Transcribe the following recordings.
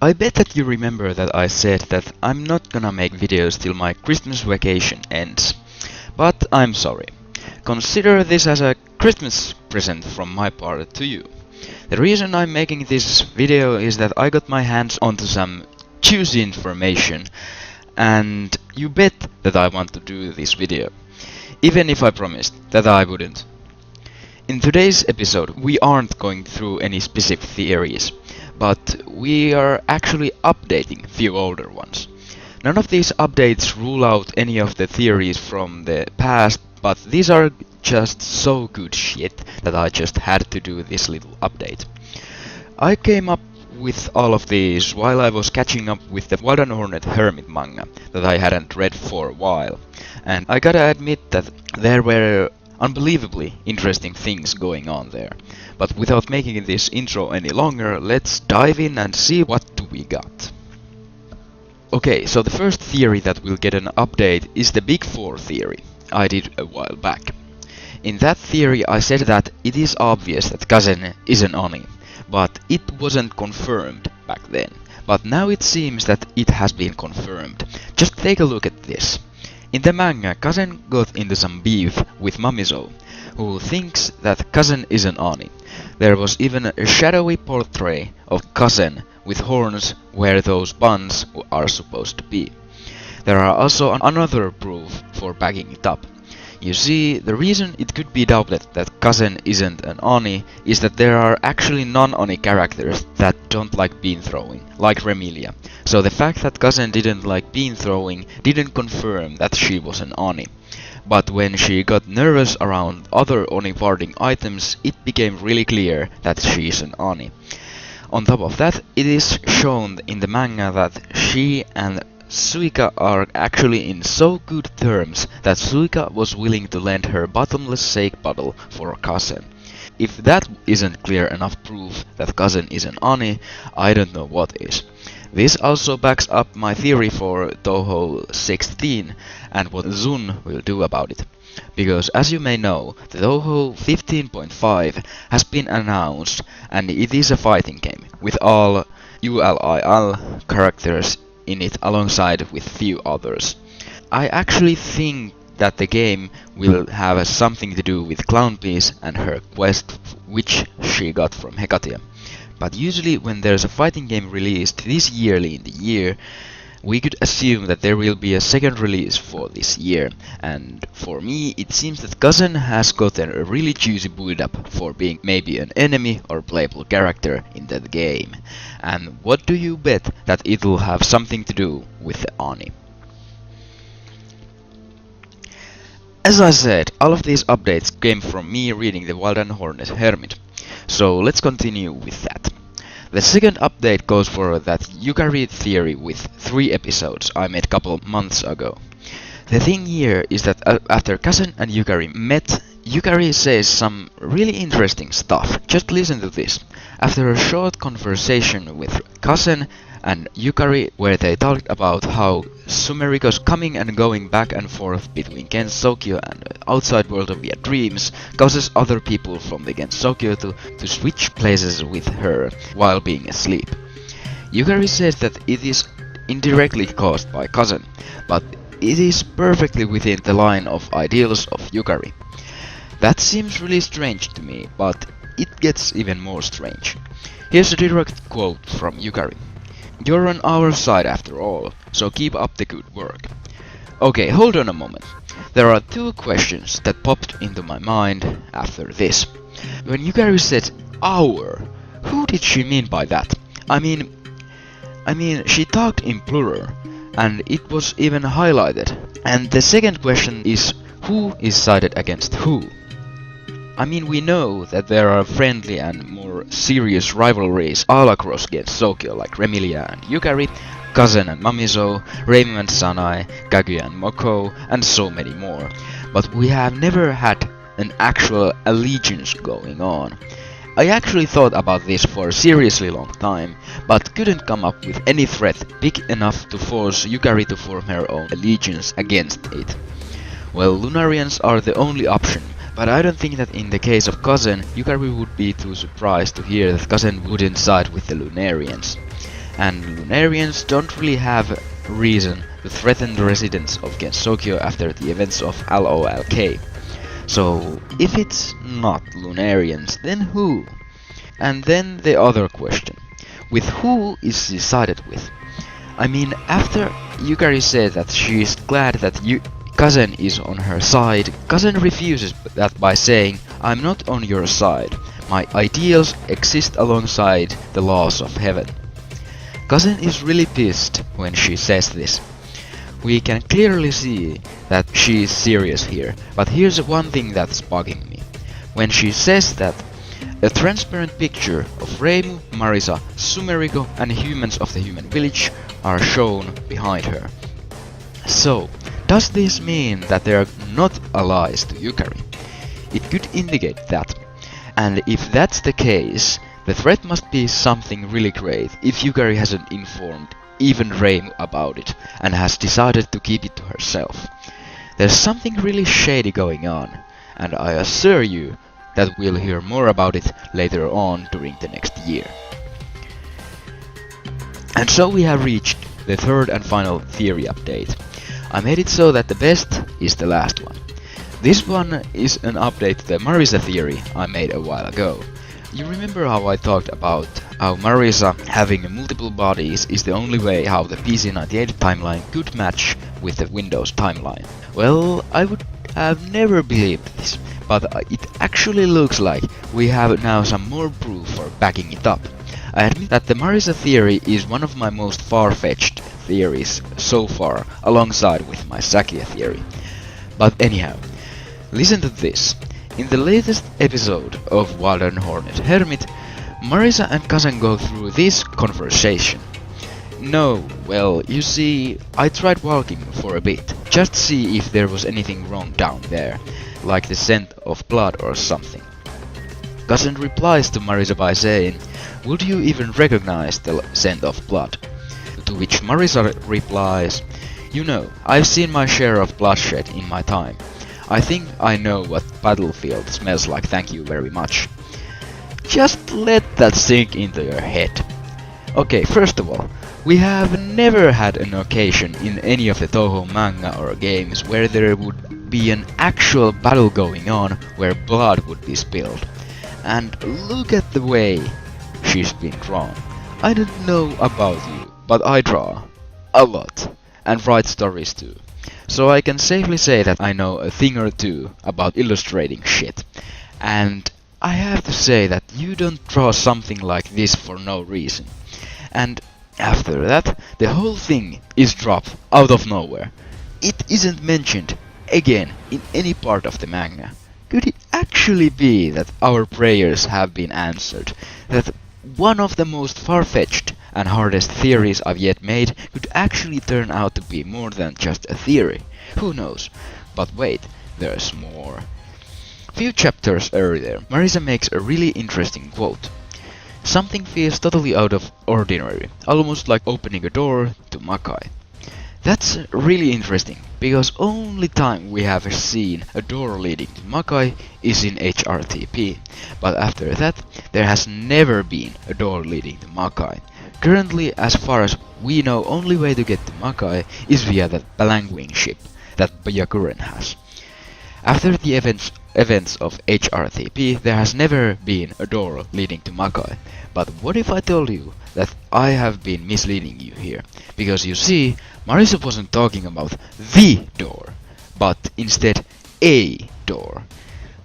I bet that you remember that I said that I'm not gonna make videos till my Christmas vacation ends. But I'm sorry. Consider this as a Christmas present from my part to you. The reason I'm making this video is that I got my hands onto some juicy information, and you bet that I want to do this video, even if I promised that I wouldn't. In today's episode, we aren't going through any specific theories, but we are actually updating few older ones. None of these updates rule out any of the theories from the past, but these are just so good shit that I just had to do this little update. I came up with all of these while I was catching up with the Wild and Hornet Hermit manga that I hadn't read for a while, and I gotta admit that there were unbelievably interesting things going on there. But without making this intro any longer, let's dive in and see what do we got. Okay, so the first theory that will get an update is the Big Four theory I did a while back. In that theory I said that it is obvious that Kazen is an Oni, but it wasn't confirmed back then. But now it seems that it has been confirmed. Just take a look at this. In the manga, Kazen got into some beef with Mamizo, who thinks that Kazen is an Oni. There was even a shadowy portrait of Kazen with horns where those buns are supposed to be. There are also another proof for backing it up. You see, the reason it could be doubted that Kazen isn't an Oni is that there are actually non-Oni characters that don't like bean throwing, like Remilia. So the fact that Kazen didn't like bean throwing didn't confirm that she was an Oni. But when she got nervous around other Oni warding items, it became really clear that she's an Oni. On top of that, it is shown in the manga that she and Suika are actually in so good terms that Suika was willing to lend her bottomless shake bottle for Kazen. If that isn't clear enough proof that Kazen is an Oni, I don't know what is. This also backs up my theory for Touhou 16 and what Zun will do about it. Because as you may know, the Touhou 15.5 has been announced and it is a fighting game with all ULIL characters in it alongside with few others. I actually think that the game will have something to do with Clownpiece and her quest which she got from Hecate. But usually when there's a fighting game released this yearly in the year, we could assume that there will be a second release for this year, and for me it seems that Kazen has gotten a really juicy build up for being maybe an enemy or playable character in that game. And what do you bet that it'll have something to do with the Oni? As I said, all of these updates came from me reading the Wild and Hornet Hermit, so let's continue with that. The second update goes for that Yukari theory with 3 episodes I made couple months ago. The thing here is that after Kazen and Yukari met, Yukari says some really interesting stuff. Just listen to this. After a short conversation with Kazen and Yukari where they talked about how Sumeriko's coming and going back and forth between Gensokyo and the outside world of via dreams causes other people from the Gensokyo to switch places with her while being asleep. Yukari says that it is indirectly caused by Kazen, but it is perfectly within the line of ideals of Yukari. That seems really strange to me, but it gets even more strange. Here's a direct quote from Yukari. "You're on our side after all, so keep up the good work." Okay, hold on a moment. There are 2 questions that popped into my mind after this. When Yukari said our, who did she mean by that? I mean she talked in plural, and it was even highlighted. And the second question is, who is sided against who? I mean, we know that there are friendly and more serious rivalries all across Gensokyo like Remilia and Yukari, Kazen and Mamizo, Reimu and Sanai, Kaguya and Moko, and so many more. But we have never had an actual allegiance going on. I actually thought about this for a seriously long time, but couldn't come up with any threat big enough to force Yukari to form her own allegiance against it. Well, Lunarians are the only option, but I don't think that in the case of Kazen, Yukari would be too surprised to hear that Kazen wouldn't side with the Lunarians. and Lunarians don't really have reason to threaten the residents of Gensokyo after the events of LOLK. So, if it's not Lunarians, then who? And then the other question. With who is she sided with? I mean, after Yukari said that she is glad that Kazen is on her side, Kazen refuses that by saying, "I'm not on your side. My ideals exist alongside the laws of heaven." Kazen is really pissed when she says this. We can clearly see that she is serious here, but here's one thing that's bugging me. When she says that a transparent picture of Reimu, Marisa, Sumeriko and humans of the human village are shown behind her. So, does this mean that they are not allies to Yukari? It could indicate that. And if that's the case, the threat must be something really great if Yukari hasn't informed even Reimu about it and has decided to keep it to herself. There's something really shady going on, and I assure you that we'll hear more about it later on during the next year. And so we have reached the third and final theory update. I made it so that the best is the last one. This one is an update to the Marisa theory I made a while ago. You remember how I talked about how Marisa having multiple bodies is the only way how the PC-98 timeline could match with the Windows timeline? Well, I would have never believed this, but it actually looks like we have now some more proof for backing it up. I admit that the Marisa theory is one of my most far-fetched theories so far, alongside with my Sakia theory. But anyhow, listen to this. In the latest episode of Wild and Hornet Hermit, Marisa and Kazen go through this conversation. No, well, you see, I tried walking for a bit, just to see if there was anything wrong down there, like the scent of blood or something. Kazen replies to Marisa by saying, "Would you even recognize the scent of blood?" To which Marisa replies, "You know, I've seen my share of bloodshed in my time. I think I know what battlefield smells like, thank you very much." Just let that sink into your head. Okay, first of all, we have never had an occasion in any of the Touhou manga or games where there would be an actual battle going on where blood would be spilled. And look at the way she's been drawn. I don't know about you, but I draw a lot and write stories too. So I can safely say that I know a thing or two about illustrating shit. And I have to say that you don't draw something like this for no reason. And after that, the whole thing is dropped out of nowhere. It isn't mentioned again in any part of the manga. Could it actually be that our prayers have been answered? That one of the most far-fetched and hardest theories I've yet made could actually turn out to be more than just a theory? Who knows? But wait, there's more. Few chapters earlier, Marisa makes a really interesting quote. "Something feels totally out of ordinary, almost like opening a door to Makai." That's really interesting, because only time we have seen a door leading to Makai is in HRTP, but after that there has never been a door leading to Makai. Currently, as far as we know, only way to get to Makai is via that Balangwing ship that Byakuren has. After the events of HRTP, there has never been a door leading to Makai. But what if I told you that I have been misleading you here? Because you see, Marisa wasn't talking about the door, but instead a door.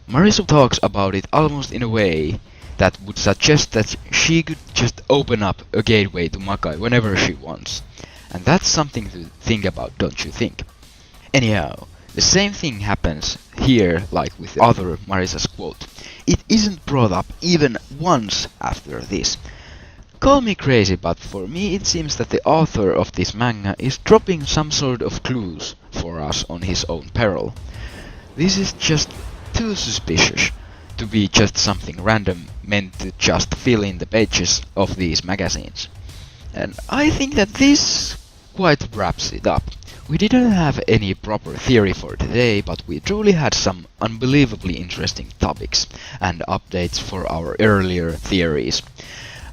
Marisa talks about it almost in a way that would suggest that she could just open up a gateway to Makai whenever she wants. And that's something to think about, don't you think? Anyhow, the same thing happens here like with the other Marisa's quote. It isn't brought up even once after this. Call me crazy, but for me it seems that the author of this manga is dropping some sort of clues for us on his own peril. This is just too suspicious to be just something random meant to just fill in the pages of these magazines. And I think that this quite wraps it up. We didn't have any proper theory for today, but we truly had some unbelievably interesting topics and updates for our earlier theories.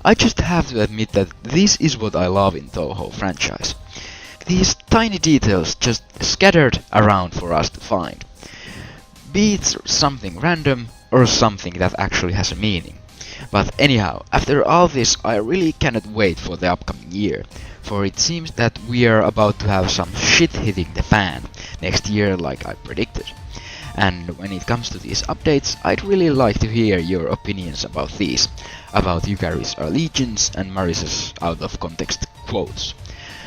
I just have to admit that this is what I love in Touhou franchise. These tiny details just scattered around for us to find. Be it something random or something that actually has a meaning. But anyhow, after all this, I really cannot wait for the upcoming year, for it seems that we are about to have some shit hitting the fan next year like I predicted. And when it comes to these updates, I'd really like to hear your opinions about these, about Yukari's allegiance and Marisa's out of context quotes.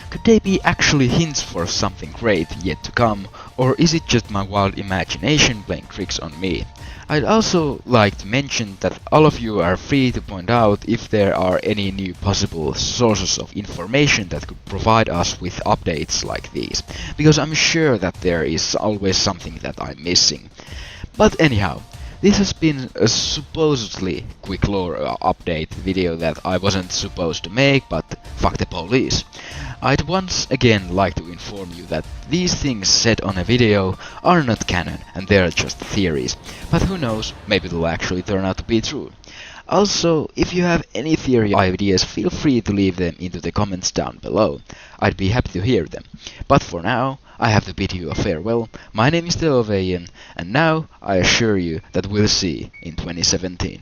Could they be actually hints for something great yet to come, or is it just my wild imagination playing tricks on me? I'd also like to mention that all of you are free to point out if there are any new possible sources of information that could provide us with updates like these, because I'm sure that there is always something that I'm missing. But anyhow, this has been a supposedly quick lore update video that I wasn't supposed to make, but fuck the police. I'd once again like to inform you that these things said on a video are not canon and they're just theories, but who knows, maybe they'll actually turn out to be true. Also, if you have any theory ideas, feel free to leave them into the comments down below. I'd be happy to hear them. But for now, I have to bid you a farewell. My name is Touhou, and now I assure you that we'll see in 2017.